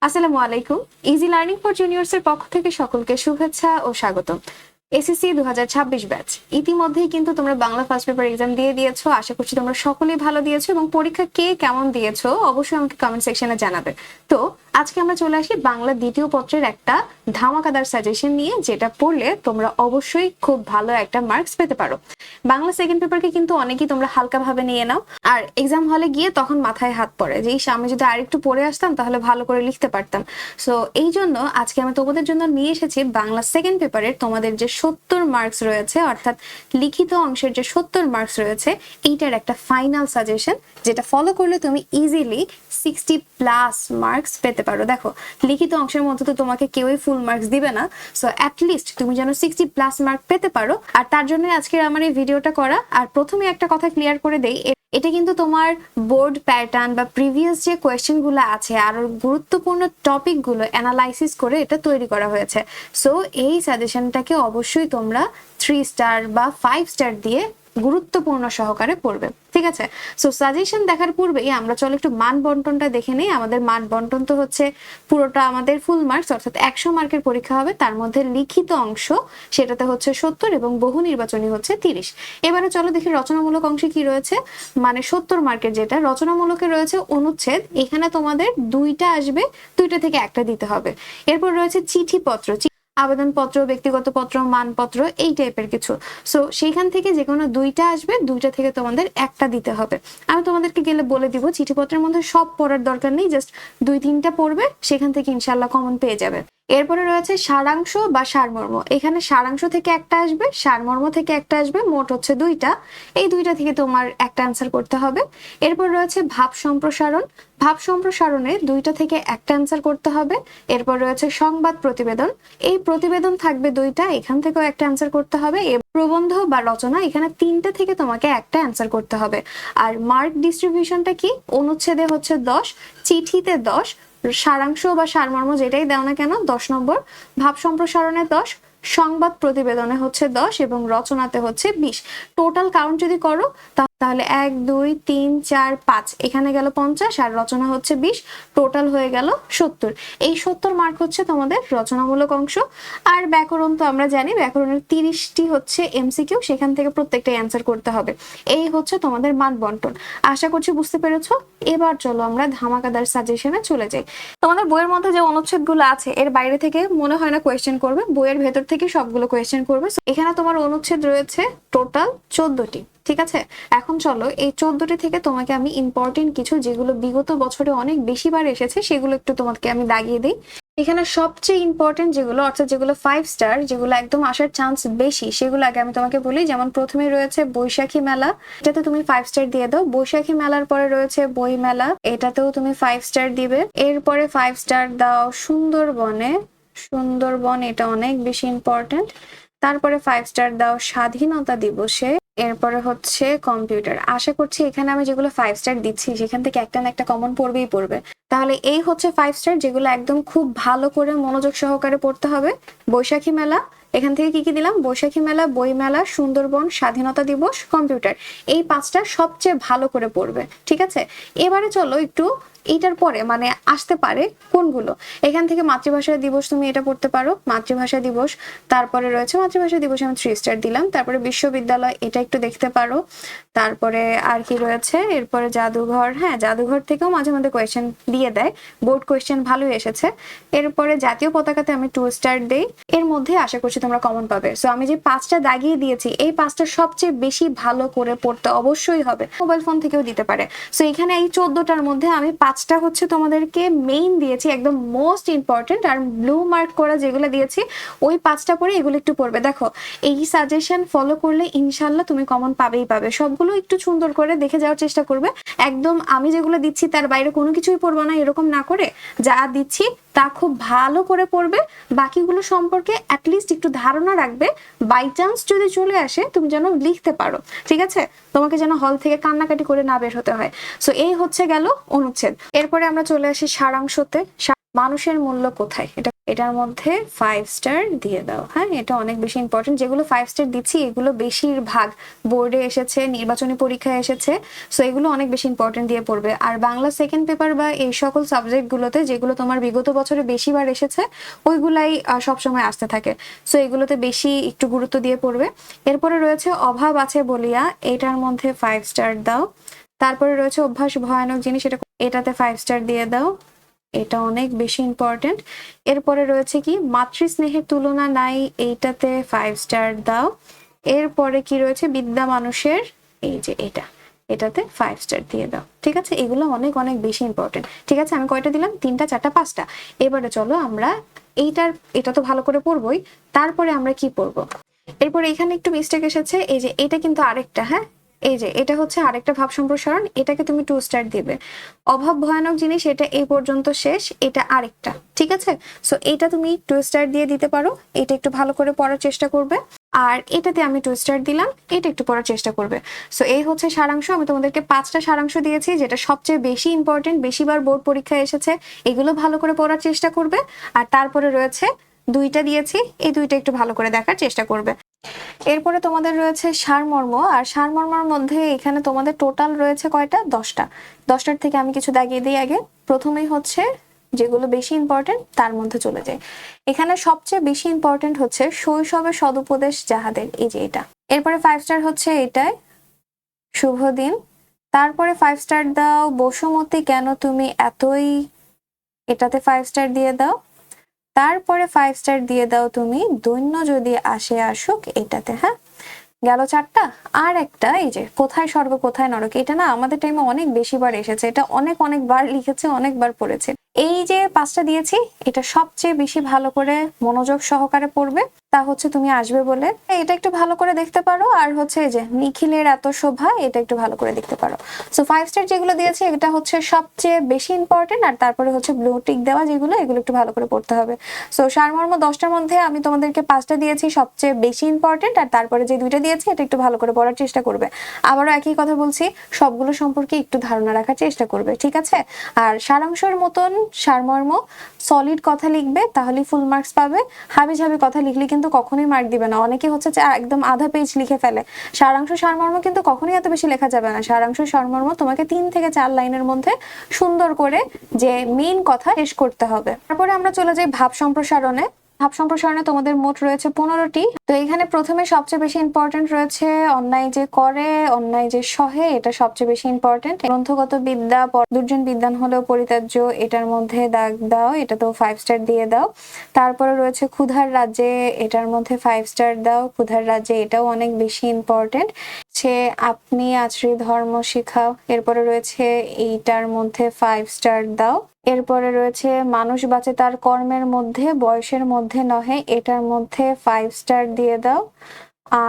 আসসালামু আলাইকুম। Easy learning for juniors এর পক্ষ থেকে সকলকে শুভেচ্ছা ও স্বাগত। এসএসসি 2026 ব্যাচ ইতিমধ্যেই কিন্তু তোমরা বাংলা ফার্স্ট পেপার এক্সাম দিয়ে দিয়েছো। আশা করছি তোমরা সকলেই ভালো দিয়েছো এবং পরীক্ষা কে কেমন দিয়েছো অবশ্যই আমাকে কমেন্ট সেকশনে জানাবে। তো আজকে আমরা চলে আসি বাংলা দ্বিতীয় পত্রের একটা ধামাকাদার সাজেশন নিয়ে, যেটা পড়লে তোমরা অবশ্যই খুব ভালো একটা মার্কস পেতে পারো। বাংলা সেকেন্ড পেপারকে কিন্তু অনেকেই তোমরা হালকা ভাবে নিয়ে নাও, আর এক্সাম হলে গিয়ে তখন মাথায় হাত পড়ে যে আমি যদি আরেকটু পড়ে আসতাম তাহলে ভালো করে লিখতে পারতাম। সো এই জন্য আজকে আমি তোমাদের জন্য নিয়ে এসেছি বাংলা সেকেন্ড পেপারের তোমাদের যে 70 মার্কস রয়েছে, অর্থাৎ লিখিত অংশের যে 70 মার্কস রয়েছে, এইটার একটা ফাইনাল সাজেশন, যেটা ফলো করলে তুমি ইজিলি 60+ মার্কস পেতে পারো। দেখো, লিখিত অংশের মধ্যে তো তোমাকে কেউই ফুল মার্কস দিবে না, সো অ্যাটলিস্ট তুমি যেন 60+ মার্ক পেতে পারো। আর তার জন্য আজকের আমার এই ভিডিওটা করা। আর প্রথমে একটা কথা ক্লিয়ার করে দেই, এটা কিন্তু তোমার বোর্ড প্যাটার্ন বা প্রিভিয়াস যে কোয়েশ্চেন গুলো আছে আরো গুরুত্বপূর্ণ টপিক গুলো অ্যানালাইসিস করে এটা তৈরি করা হয়েছে। সো এই সাজেশনটাকে অবশ্যই তোমরা 3 স্টার বা 5 স্টার দিয়ে গুরুত্বপূর্ণ সহকারে পড়বে, ঠিক আছে? সো সাজেশন দেখার পূর্বেই আমরা চলো একটু মান বন্টনটা দেখে নেই। আমাদের মান বন্টন তো হচ্ছে পুরোটা আমাদের ফুল মার্কস, অর্থাৎ 100 মার্কের পরীক্ষা হবে, তার মধ্যে লিখিত অংশ সেটাতে হচ্ছে 70 এবং বহু নির্বাচনী হচ্ছে 30। এবারে চলো দেখি রচনামূলক অংশে কি রয়েছে। মানে 70 মার্কের যেটা রচনামূলকে রয়েছে অনুচ্ছেদ, এখানে তোমাদের 2টা আসবে, 2টা থেকে একটা দিতে হবে। এরপর রয়েছে চিঠিপত্র, আবেদনপত্র, ব্যক্তিগত পত্র, মানপত্র, এই টাইপের কিছু। সো সেইখান থেকে যে কোনো 2টা আসবে, 2টা থেকে তোমাদের একটা দিতে হবে। আমি তোমাদেরকে গেলে বলে দিব, চিঠিপত্রের মধ্যে সব পড়ার দরকার নেই, জাস্ট 2-3টা পড়বে, সেখান থেকে ইনশাল্লাহ কমন পেয়ে যাবে। এরপরে রয়েছে সারাংশ বা সারমর্ম, এখানে সারাংশ থেকে একটা আসবে, সারমর্ম থেকে একটা আসবে, মোট হচ্ছে 2টা। এই 2টা থেকে তোমার একটা অ্যান্সার করতে হবে। এরপর রয়েছে ভাব সম্প্রসারণ, ভাব সম্প্রসারণে 2টা থেকে একটা অ্যান্সার করতে হবে। এরপর রয়েছে সংবাদ প্রতিবেদন, এই প্রতিবেদন থাকবে 2টা, এখান থেকেও একটা অ্যান্সার করতে হবে। প্রবন্ধ বা রচনা, এখানে 3টে থেকে তোমাকে একটা অ্যান্সার করতে হবে। আর মার্ক ডিস্ট্রিবিউশনটা কি, অনুচ্ছেদে হচ্ছে 10, চিঠিতে 10, সারাংশ বা সারমর্ম যেটাই দাও না কেন 10 নম্বর, ভাব সম্প্রসারণে 10, সংবাদ প্রতিবেদনে হচ্ছে 10 এবং রচনাতে হচ্ছে 20। টোটাল কাউন্ট যদি করো তাহলে 1 2 3 4 5, এখানে গেল 50 আর রচনা হচ্ছে 20, টোটাল হয়ে গেল 70। এই 70 মার্ক হচ্ছে তোমাদের রচনামূলক অংশ। আর ব্যাকরণ তো আমরা জানি, ব্যাকরণের 30টি হচ্ছে এমসিকিউ, সেখান থেকে প্রত্যেকটা অ্যান্সার করতে হবে। এই হচ্ছে তোমাদের মান বন্টন। আশা করছি বুঝতে পেরেছো। এবার চলো আমরা ধামাকাদার সাজেশনে চলে যাই। তোমাদের বইয়ের মধ্যে যে অনুচ্ছেদগুলো আছে এর বাইরে থেকে মনে হয় না কোয়েশ্চেন করবে, বইয়ের ভেতর থেকে সবগুলো কোয়েশ্চেন করবে। এখানে তোমার অনুচ্ছেদ রয়েছে টোটাল 14টি, ঠিক আছে? এখন চলো এই 14টি থেকে তোমাকে আমি ইম্পর্টেন্ট কিছু, যেগুলো বিগত বছরে অনেক বেশি বার এসেছে, সেগুলো একটু তোমাকে আমি দাগিয়ে দিই। এখানে সবচেয়ে ইম্পর্টেন্ট যেগুলো, অর্থাৎ যেগুলো 5 স্টার, যেগুলো একদম আসার চান্স বেশি, সেগুলো আগে আমি তোমাকে বলি। যেমন প্রথমে রয়েছে বৈশাখী মেলা, এটাতে তুমি 5 স্টার দিয়ে দাও। বৈশাখী মেলার পরে রয়েছে বই মেলা, এটাতেও তুমি 5 স্টার দিবে। এরপরে 5 স্টার দাও সুন্দরবনে, সুন্দরবন এটা অনেক বেশি ইম্পর্টেন্ট। তারপরে 5 স্টার দাও স্বাধীনতা দিবসে। এরপরে হচ্ছে কম্পিউটার। আশা করছি এখানে আমি যেগুলো 5 স্টার দিচ্ছি সেখান থেকে একটা না একটা কমন পড়বেই পড়বে। তাহলে এই হচ্ছে 5 স্টার, যেগুলো একদম খুব ভালো করে মনোযোগ সহকারে পড়তে হবে। বৈশাখী মেলা, এখান থেকে কি কি দিলাম, বৈশাখী মেলা, বই মেলা, সুন্দরবন, স্বাধীনতা দিবস, কম্পিউটার, এই 5টা সবচেয়ে ভালো করে পড়বে, ঠিক আছে? এবারে চলো একটু এইটার পরে মানে আসতে পারে কোনগুলো। এখান থেকে মাতৃভাষা দিবস তুমি এটা পড়তে পারো, মাতৃভাষা দিবস। তারপরে রয়েছে মাতৃভাষা দিবসে আমি 3 স্টার দিলাম। তারপরে বিশ্ববিদ্যালয়, এটা একটু দেখতে পারো। তারপরে আর কি রয়েছে, এরপরে জাদুঘর, হ্যাঁ জাদুঘর থেকেও মাঝে মাঝে কোয়েশ্চেন দিয়ে দেয়, বোর্ড কোয়েশ্চেন ভালোই এসেছে। এরপরে জাতীয় পতাকাতে আমি 2 স্টার দেই। এর মধ্যে আশা করছি তোমরা কমন পাবে। সো আমি যে 5টা দাগিয়ে দিয়েছি, এই 5টা সবচেয়ে বেশি ভালো করে পড়তে অবশ্যই হবে। মোবাইল ফোন থেকেও দিতে পারে। সো এখানে এই 14টার মধ্যে আমি 5টা হচ্ছে তোমাদেরকে মেইন দিয়েছি, একদম মোস্ট ইম্পর্টেন্ট। আর ব্লু মার্ক করা যেগুলো দিয়েছি ওই 5টা পরে এগুলো একটু পড়বে। দেখো, এই সাজেশন ফলো করলে ইনশাল্লাহ তুমি কমন পাবেই পাবে। সবগুলো একটু সুন্দর করে দেখে যাওয়ার চেষ্টা করবে। একদম আমি যেগুলো দিচ্ছি তার বাইরে কোনো কিছুই পড়বো না, এরকম না করে যা দিচ্ছি তা খুব ভালো করে পড়বে। বাকিগুলো সম্পর্কে অ্যাটলিস্ট একটু ধারণা রাখবে, বাই চান্স যদি চলে আসে তুমি যেন লিখতে পারো, ঠিক আছে? তোমাকে যেন হল থেকে কান্নাকাটি করে না বের হতে হয়। সো এই হচ্ছে গেল অনুচ্ছেদ। এরপরে আমরা চলে আসি সারাংশতে। মানুষের মূল্য কোথায়, এটার মধ্যে 5 স্টার দিয়ে দাও। হ্যাঁ, এটা অনেক বেশি ইম্পর্টেন্ট। যেগুলো 5 স্টার দিচ্ছি এগুলো বেশিরভাগ বোর্ডে এসেছে, নির্বাচনী পরীক্ষায় এসেছে, সো এগুলো অনেক বেশি ইম্পর্টেন্ট দিয়ে পড়বে। আর বাংলা সেকেন্ড পেপার বা এই সকল সাবজেক্টগুলোতে যেগুলো তোমার বিগত বছরে বেশিবার এসেছে ওইগুলাই সবসময় আসতে থাকে, সো এগুলোতে বেশি একটু গুরুত্ব দিয়ে পড়বে। এরপরে রয়েছে অভাব আছে বলিয়া, এটার মধ্যে 5 স্টার দাও। তারপরে রয়েছে অভ্যাস ভয়ানক জিনিস, এটাতে 5 স্টার দিয়ে দাও, এটা অনেক বেশি ইম্পর্টেন্ট। এরপরে রয়েছে কি মাতৃস্নেহের তুলনা নাই, এইটাতে 5 স্টার দাও। এরপরে কি রয়েছে বিদ্যা মানুষের, এই যে এটাতে 5 স্টার দিয়ে দাও। ঠিক আছে, এগুলো অনেক অনেক বেশি ইম্পর্টেন্ট। ঠিক আছে, আমি কয়টা দিলাম, 3টা 4টা 5টা। এবারে চলো আমরা এটা তো ভালো করে পড়বোই, তারপরে আমরা কি পড়বো। এরপর এখানে একটু মিস্টেক এসেছে, এই যে এটা কিন্তু আরেকটা, হ্যাঁ এই যে এটা হচ্ছে আরেকটা ভাব সম্প্রসারণ, এটাকে তুমি 2 স্টার দিবে। অভাব ভয়ানক জিনিস, এটা এই পর্যন্ত শেষ, এটা আরেকটা। ঠিক আছে, সো এটা তুমি 2 স্টার দিয়ে দিতে পারো, এটা একটু ভালো করে পড়ার চেষ্টা করবে। আর এটাতে আমি 2 স্টার দিলাম, এটা একটু পড়ার চেষ্টা করবে। সো এই হচ্ছে সারাংশ। আমি তোমাদেরকে 5টা সারাংশ দিয়েছি, যেটা সবচেয়ে বেশি ইম্পর্টেন্ট, বেশিবার বোর্ড পরীক্ষায় এসেছে, এগুলো ভালো করে পড়ার চেষ্টা করবে। আর তারপরে রয়েছে 2টা দিয়েছি, এই 2টা একটু ভালো করে দেখার চেষ্টা করবে। এরপরে তোমাদের রয়েছে সারমর্ম, আর সারমর্মের মধ্যে এখানে তোমাদের টোটাল রয়েছে কয়টা, 10টা। 10টার থেকে আমি কিছু দাগিয়ে দিই আগে। প্রথমেই হচ্ছে যেগুলো বেশি ইম্পর্টেন্ট তার মধ্যে চলে যায়। এখানে সবচেয়ে বেশি ইম্পর্টেন্ট হচ্ছে শৈশবে সদুপদেশ যাহাদের, এই যে এটা। এরপরে 5 স্টার হচ্ছে এটাই, শুভ দিন। তারপরে 5 স্টার দাও বসুমতী কেন তুমি এতই, এটাতে 5 স্টার দিয়ে দাও। তারপরে 5 স্টার দিয়ে দাও তুমি দৈন্য যদি আসে আসুক, এটাতে। হ্যাঁ, গেল 4টা। আর একটা এই যে কোথায় স্বর্গ কোথায় নরক, এটা না আমাদের টাইমে অনেক বেশিবার এসেছে, এটা অনেকবার লিখেছে, অনেকবার পড়েছে। এই যে 5টা দিয়েছি, এটা সবচেয়ে বেশি ভালো করে মনোযোগ সহকারে পড়বে, তা হচ্ছে তুমি আসবে বলে। এটা একটু ভালো করে দেখতে পারো। আর হচ্ছে এই যে নিখিলের এত শোভা, এটা একটু ভালো করে দেখতে পারো। সো 5 স্টার যেগুলো দিয়েছি এটা হচ্ছে সবচেয়ে বেশি ইম্পর্টেন্ট। আর তারপরে হচ্ছে ব্লু টিক দেওয়া যেগুলো, এগুলো একটু ভালো করে পড়তে হবে। সো সারমর্ম 10টার মধ্যে আমি তোমাদেরকে 5টা দিয়েছি সবচেয়ে বেশি ইম্পর্টেন্ট, আর তারপরে যে 2টা দিয়েছি এটা একটু ভালো করে পড়ার চেষ্টা করবে। আবারও একই কথা বলছি, সবগুলো সম্পর্কে একটু ধারণা রাখার চেষ্টা করবে। ঠিক আছে, আর সারাংশের মতন সারমর্ম সলিড কথা লিখবে, তাহলে ফুল মার্কস পাবে। হাবিজাবি কথা লিখলে কিন্তু কখনোই মার্ক দিবে না। অনেকে হচ্ছে একদম আধা পেজ লিখে ফেলে। সারাংশ সারমর্ম কিন্তু কখনোই এত বেশি লেখা যাবে না। সারাংশ সারমর্ম তোমাকে 3 থেকে 4 লাইনের মধ্যে সুন্দর করে যে মেইন কথা শেষ করতে হবে। তারপরে আমরা চলে যাই ভাব সম্প্রসারণে। ভাব সম্প্রসারণে তোমাদের মোট রয়েছে 15টি। তো এখানে প্রথমে সবচেয়ে বেশি ইম্পর্টেন্ট রয়েছে অন্যায় যে করে অন্যায় যে সহে, এটা সবচেয়ে বেশি ইম্পর্টেন্ট। গ্রন্থগত বিদ্যা দুর্জন বিদ্যান হলেও পরিত্যাজ্য, এটার মধ্যে দাগ দাও, এটা তো 5 স্টার দিয়ে দাও। তারপরে রয়েছে ক্ষুধার রাজ্যে, এটার মধ্যে 5 স্টার দাও। ক্ষুধার রাজ্যে এটাও অনেক বেশি ইম্পর্টেন্ট। সে আপনি আশ্রী ধর্ম শিখাও, এরপরে রয়েছে এইটার মধ্যে 5 স্টার দাও। এরপরে রয়েছে মানুষ বাঁচে তার কর্মের মধ্যে বয়সের মধ্যে নহে, এটার মধ্যে 5 স্টার দিয়ে দাও।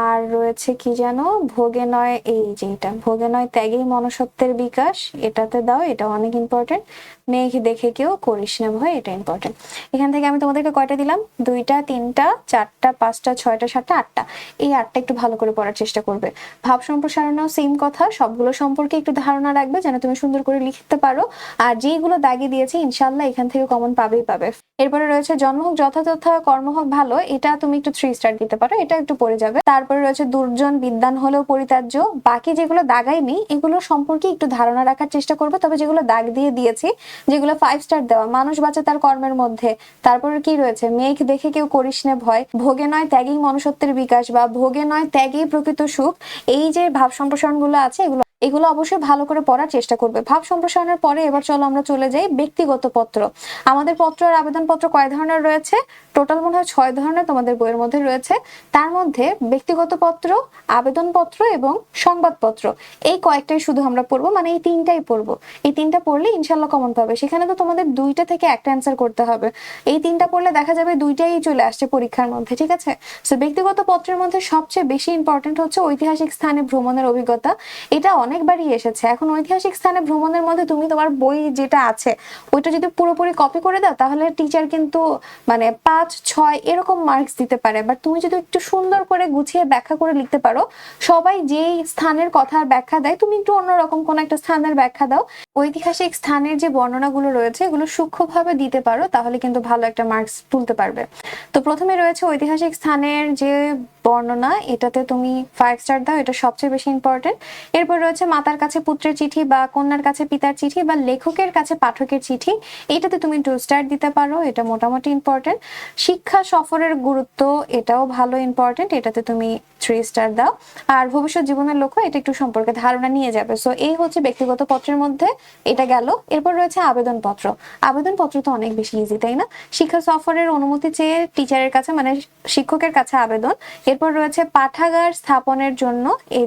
আর রয়েছে কি জানো, ভোগে নয়, এই যে এটা ভোগে নয় ত্যাগেই মনুষ্যত্বের বিকাশ, এটাতে দাও, এটা অনেক ইম্পর্টেন্ট। মেঘ দেখে কেউ করিস না ভয়, এটা ইম্পর্টেন্ট। এখান থেকে আমি তোমাদেরকে কয়টা দিলাম, 2টা 3টা 4টা 5টা 6টা 7টা 8টা। এই 8টা একটু ভালো করে পড়ার চেষ্টা করবে। ভাব সম্প্রসারণেও সেম কথা, সবগুলো সম্পর্কে একটু ধারণা রাখবে যেন তুমি সুন্দর করে লিখতে পারো। আর যেগুলো দাগিয়ে দিয়েছি ইনশাল্লাহ এখান থেকে কমন পাবে। এরপরে রয়েছে জন্ম হোক যথাযথ কর্ম হোক ভালো, এটা তুমি একটু 3 স্টার দিতে পারো, এটা একটু পড়ে যাবে। তারপরে রয়েছে দুর্জন বিদ্যান হলেও পরিত্যাজ্য। বাকি যেগুলো দাগাইনি এগুলো সম্পর্কে একটু ধারণা রাখার চেষ্টা করবে, তবে যেগুলো দাগ দিয়ে দিয়েছি, যেগুলো 5 স্টার দেওয়া, মানুষ বাঁচে তার কর্মের মধ্যে। তারপরে কি রয়েছে, মেঘ দেখে কেউ করিস না ভয়, ভোগে নয় ত্যাগেই মনুষ্যত্বের বিকাশ, বা ভোগে নয় ত্যাগেই প্রকৃত সুখ। এই যে ভাব সম্প্রসারণ গুলো আছে এগুলো অবশ্যই ভালো করে পড়ার চেষ্টা করবে। ভাব সম্প্রসারণের পরে এবার চলো আমরা চলে যাই ব্যক্তিগত পত্র। আমাদের পত্র আর আবেদন পত্র কয় ধরনের রয়েছে, টোটাল মনে হয় 6 ধরনের তোমাদের বইয়ের মধ্যে রয়েছে। তার মধ্যে ব্যক্তিগত পত্র, আবেদন পত্র এবং সংবাদপত্র, এই কয়েকটাই শুধু আমরা পড়বো, মানে এই 3টাই পড়বো। এই 3টা পড়লে ইনশাল্লাহ কমন পাবে। সেখানে তো তোমাদের 2টা থেকে একটা অ্যান্সার করতে হবে। এই 3টা পড়লে দেখা যাবে 2টাই চলে আসছে পরীক্ষার মধ্যে। ঠিক আছে, সো ব্যক্তিগত পত্রের মধ্যে সবচেয়ে বেশি ইম্পর্টেন্ট হচ্ছে ঐতিহাসিক স্থানে ভ্রমণের অভিজ্ঞতা। এটা অনেকবারই এসেছে। এখন ঐতিহাসিক স্থানে ভ্রমণের মধ্যে তুমি তোমার বই যেটা আছে ওইটা যদি পুরোপুরি কপি করে দাও তাহলে টিচার কিন্তু মানে 5 6 এরকম মার্কস দিতে পারে। বাট তুমি যদি একটু সুন্দর করে গুছিয়ে ব্যাখ্যা করে লিখতে পারো, সবাই যেই স্থানের কথার ব্যাখ্যা দেয় তুমি একটু অন্যরকম কোন একটা স্থানের ব্যাখ্যা দাও, ঐতিহাসিক স্থানের যে বর্ণনাগুলো রয়েছে এগুলো সূক্ষ্মভাবে দিতে পারো, তাহলে কিন্তু ভালো একটা মার্কস তুলতে পারবে। তো প্রথমে রয়েছে ঐতিহাসিক স্থানের যে বর্ণনা, এটাতে তুমি 5 স্টার দাও, এটা সবচেয়ে বেশি ইম্পর্টেন্ট। এরপর রয়েছে মাতার কাছে পুত্রের চিঠি বা কন্যার কাছে পিতার চিঠি বা লেখকের কাছে পাঠকের চিঠি, এটাতে তুমি 2 স্টার দিতে পারো, এটা মোটামুটি ইম্পর্টেন্ট। শিক্ষা সফরের গুরুত্ব, এটাও ভালো ইম্পর্টেন্ট, এটাতে তুমি 3 স্টার দাও। আর ভবিষ্যৎ জীবনের লক্ষ্য, এটা একটু সম্পর্কে ধারণা নিয়ে যাবে। সো এই হচ্ছে ব্যক্তিগত পত্রের মধ্যে এটা গেল। এরপর রয়েছে আবেদনপত্র। আবেদনপত্র তো অনেক বেশি ইজি, তাই না? শিক্ষা সফরের অনুমতি চেয়ে টিচারের কাছে মানে শিক্ষকের কাছে আবেদন। এরপর রয়েছে পাঠাগার স্থাপনের জন্য, এই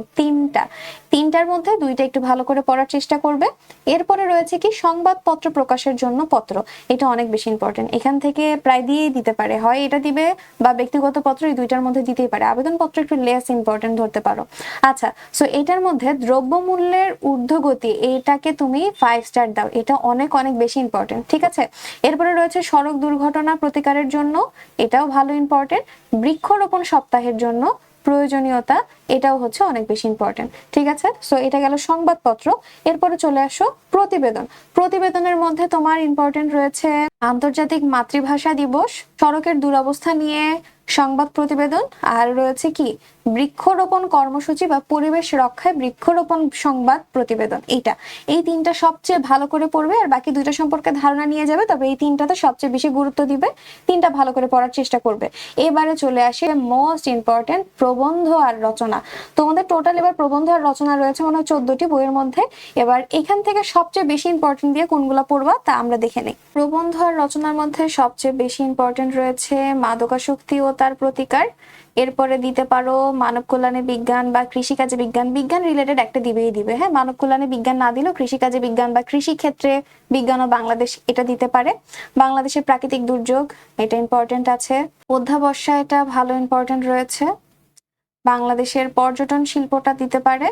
তিনটার মধ্যে 2টা একটু ভালো করে পড়ার চেষ্টা করবে। এরপরে রয়েছে কি সংবাদপত্র প্রকাশের জন্য পত্র, এটা অনেক বেশি ইম্পর্টেন্ট, এখান থেকে প্রায় দিয়েই দিতে পারে, হয় এটা দিবে বা ব্যক্তিগত পত্র, এই 2টার মধ্যে দিতেই পারে। আবেদনপত্র একটু লেস ইম্পর্টেন্ট ধরতে পারো। আচ্ছা, সো এটার মধ্যে দ্রব্যমূল্যের ঊর্ধ্বগতি, এইটাকে তুমি 5 স্টার দাও, এটা অনেক অনেক বেশি ইম্পর্টেন্ট, ঠিক আছে? এরপরে রয়েছে সড়ক দুর্ঘটনা প্রতিকারের জন্য, এটাও ভালো ইম্পর্টেন্ট। বৃক্ষরোপণ সপ্তাহের জন্য প্রয়োজনীয়তা, এটাও হচ্ছে অনেক বেশি ইম্পর্টেন্ট, ঠিক আছে? সো এটা গেল সংবাদপত্র। এরপরে চলে আসো প্রতিবেদন। প্রতিবেদনের মধ্যে তোমার ইম্পর্টেন্ট রয়েছে আন্তর্জাতিক মাতৃভাষা দিবস, সড়কের দুরবস্থা নিয়ে সংবাদ প্রতিবেদন, আর রয়েছে কি বৃক্ষরোপণ কর্মসূচি বা পরিবেশ রক্ষায় বৃক্ষরোপণ সংবাদ প্রতিবেদন। এই 3টা সবচেয়ে ভালো করে পড়বে, আর বাকি 2টা সম্পর্কে ধারণা নিয়ে যাবে, তবে এই 3টাতে সবচেয়ে বেশি গুরুত্ব দিবে, 3টা ভালো করে পড়ার চেষ্টা করবে। এবারে চলে আসে মোস্ট ইম্পর্টেন্ট প্রবন্ধ আর রচনা। তোমাদের টোটাল এবার প্রবন্ধ আর রচনা রয়েছে মনে হয় 14টি বইয়ের মধ্যে। এবার এখান থেকে সবচেয়ে বেশি ইম্পর্টেন্ট দিয়ে কোনগুলো পড়বা তা আমরা দেখে নেই। প্রবন্ধ আর রচনার মধ্যে সবচেয়ে বেশি ইম্পর্টেন্ট রয়েছে মাদকাসক্তি ও তার প্রতিকার। এরপরে দিতে পারো মানব কল্যাণে বিজ্ঞান বা কৃষিকাজে বিজ্ঞান, বিজ্ঞান রিলেটেড একটা দিবেই দিবে, হ্যাঁ। মানব কল্যাণে বিজ্ঞান না দিলেও কৃষিকাজে বিজ্ঞান বা কৃষি ক্ষেত্রে বিজ্ঞান ও বাংলাদেশ, এটা দিতে পারে। বাংলাদেশের প্রাকৃতিক দুর্যোগ, এটা ইম্পর্টেন্ট আছে। অধ্যাবসায়, এটা ভালো ইম্পর্টেন্ট রয়েছে। বাংলাদেশের পর্যটন শিল্পটা দিতে পারে।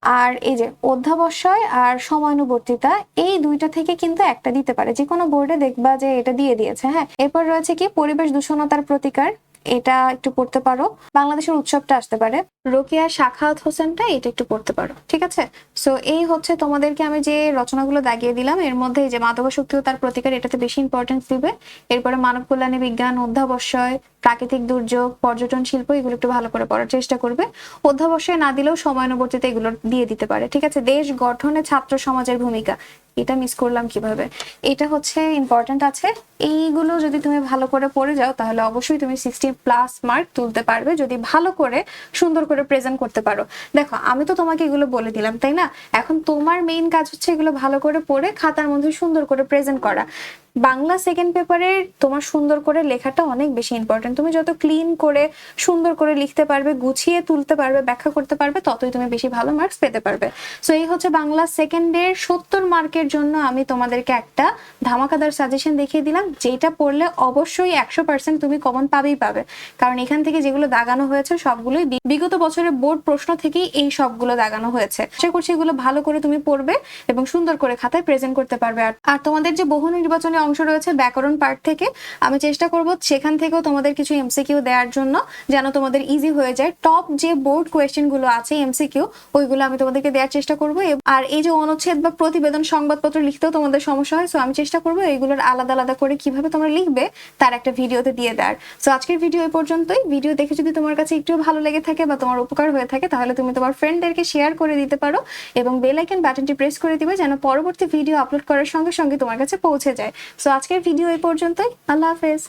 আর এই যে অধ্যাবসায় আর সময়ানুবর্তিতা, এই 2টা থেকে কিন্তু একটা দিতে পারে, যে কোনো বোর্ডে দেখবা যে এটা দিয়ে দিয়েছে, হ্যাঁ। এরপর রয়েছে কি পরিবেশ দূষণতার প্রতিকার, এটা একটু পড়তে পারো। বাংলাদেশের উৎসবটা আসতে পারে। রোকেয়া সাখাওয়াত হোসেনটা, এটা একটু পড়তে পারো, ঠিক আছে? সো এই হচ্ছে তোমাদেরকে আমি যে রচনাগুলো দাগিয়ে দিলাম, এর মধ্যে এই যে মাদকাসক্তি ও তার প্রতিকার, এটাতে বেশি ইম্পর্টেন্স দিবে। এরপরে মানব কল্যাণে বিজ্ঞান, অধ্যাবসায়, প্রাকৃতিক দুর্যোগ, পর্যটন শিল্প, এগুলো একটু ভালো করে পড়ার চেষ্টা করবে। অধ্যাবসায় না দিলেও সময়ানুবর্তিতা এগুলো দিয়ে দিতে পারে, ঠিক আছে? দেশ গঠনে ছাত্র সমাজের ভূমিকা, এটা মিস করলাম কিভাবে, এটা হচ্ছে ইম্পর্টেন্ট আছে। এইগুলো যদি তুমি ভালো করে পড়ে যাও তাহলে অবশ্যই তুমি 60+ মার্ক তুলতে পারবে, যদি ভালো করে সুন্দর করে প্রেজেন্ট করতে পারো। দেখো, আমি তো তোমাকে এগুলো বলে দিলাম, তাই না? এখন তোমার মেইন কাজ হচ্ছে এগুলো ভালো করে পড়ে খাতার মধ্যে সুন্দর করে প্রেজেন্ট করা। বাংলা সেকেন্ড পেপারে তোমার সুন্দর করে লেখাটা অনেক বেশি ইম্পর্টেন্ট। তুমি যত ক্লিন করে সুন্দর করে লিখতে পারবে, গুছিয়ে তুলতে পারবে, ব্যাখ্যা করতে পারবে, ততই তুমি বেশি ভালো মার্কস পেতে পারবে। সো এই হচ্ছে বাংলা সেকেন্ডের 70 মার্কের জন্য আমি তোমাদেরকে একটা ধামাকাদার সাজেশন দেখিয়ে দিলাম, যেটা পড়লে অবশ্যই 100% তুমি কমন পাবেই পাবে। কারণ এখান থেকে যেগুলো দাগানো হয়েছে সবগুলোই বিগত বছরের বোর্ড প্রশ্ন থেকেই এই সবগুলো দাগানো হয়েছে। আশা করছি এগুলো ভালো করে তুমি পড়বে এবং সুন্দর করে খাতায় প্রেজেন্ট করতে পারবে। আর তোমাদের যে বহু নির্বাচনী অংশ রয়েছে ব্যাকরণ পার্ট থেকে, আমি চেষ্টা করব সেখান থেকেও তোমাদের কিছু এমসিকিউ দেওয়ার জন্য, যেন তোমাদের ইজি হয়ে যায়। টপ যে বোর্ড কোয়েশ্চেন গুলো আছে এমসিকিউ, ওইগুলো আমি তোমাদেরকে দেওয়ার চেষ্টা করব। আর এই যে অনুচ্ছেদ বা প্রতিবেদন সংবাদপত্র লিখতেও তোমাদের সমস্যা হয়, সো আমি চেষ্টা করবো এইগুলোর আলাদা আলাদা করে কিভাবে তোমরা লিখবে তার একটা ভিডিওতে দিয়ে দেওয়ার। সো আজকের ভিডিও এই পর্যন্তই। ভিডিও দেখে যদি তোমার কাছে একটু ভালো লেগে থাকে বা তোমার উপকার হয়ে থাকে, তাহলে তুমি তোমার ফ্রেন্ডদেরকে শেয়ার করে দিতে পারো এবং বেল আইকন বাটনটি প্রেস করে দিবে, যেন পরবর্তী ভিডিও আপলোড করার সঙ্গে সঙ্গে তোমার কাছে পৌঁছে যায়। সো আজকের ভিডিও এই পর্যন্তই। আল্লাহ হাফেজ।